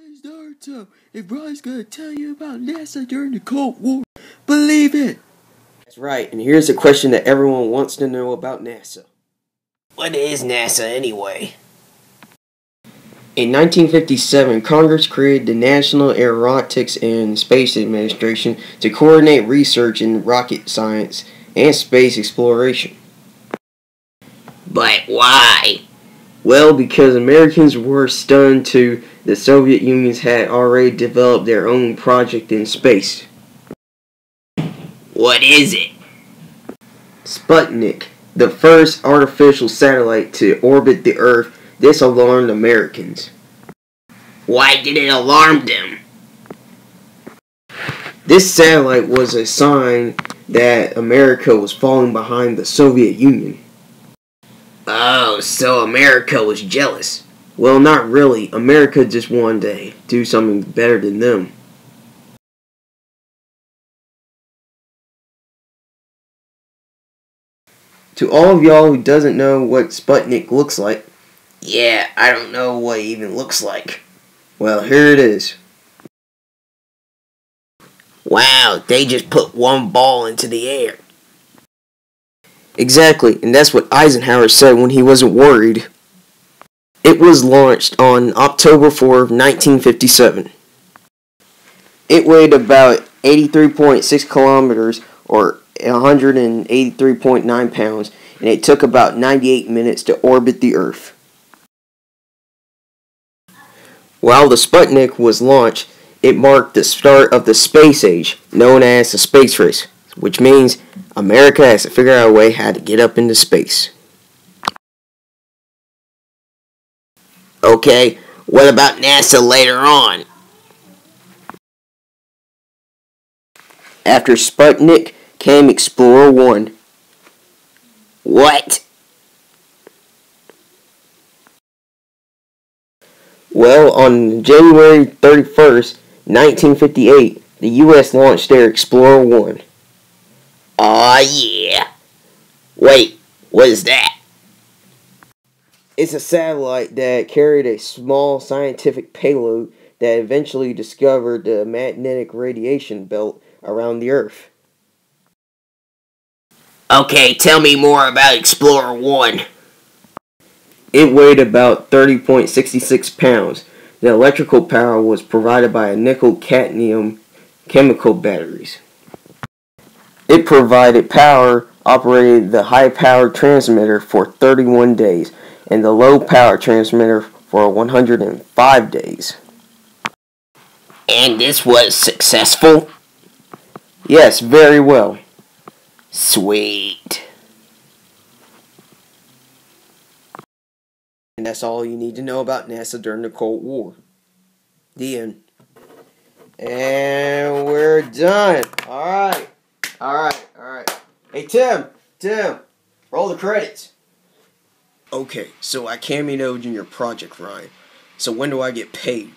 is Naruto. If Ron's gonna tell you about NASA during the Cold War, believe it! That's right, and here's a question that everyone wants to know about NASA. What is NASA anyway? In 1957, Congress created the National Aeronautics and Space Administration to coordinate research in rocket science and space exploration. But why? Well, because Americans were stunned to the Soviet Union had already developed their own project in space. What is it? Sputnik, the first artificial satellite to orbit the Earth. This alarmed Americans. Why did it alarm them? This satellite was a sign that America was falling behind the Soviet Union. Oh, so America was jealous. Well, not really. America just wanted to do something better than them. To all of y'all who doesn't know what Sputnik looks like, Yeah, I don't know what it even looks like. well, here it is. Wow, they just put one ball into the air. Exactly, and that's what Eisenhower said when he wasn't worried. It was launched on October 4th, 1957. It weighed about 83.6 kilometers or 183.9 pounds, and it took about 98 minutes to orbit the Earth. While the Sputnik was launched, it marked the start of the space age, known as the space race, which means America has to figure out a way how to get up into space. Okay, what about NASA later on? After Sputnik came Explorer 1. What? Well, on January 31st, 1958, the U.S. launched their Explorer 1. Aw, yeah. Wait, what is that? It's a satellite that carried a small scientific payload that eventually discovered the magnetic radiation belt around the Earth. Okay, tell me more about Explorer 1. It weighed about 30.66 pounds. The electrical power was provided by a nickel-cadmium chemical batteries. It provided power, operated the high-powered transmitter for 31 days, and the low-power transmitter for 105 days. And this was successful? Yes, very well. Sweet. And that's all you need to know about NASA during the Cold War. The end. And we're done. Alright. Hey, Tim, roll the credits. Okay, so I cameoed in your project, Ryan. So when do I get paid?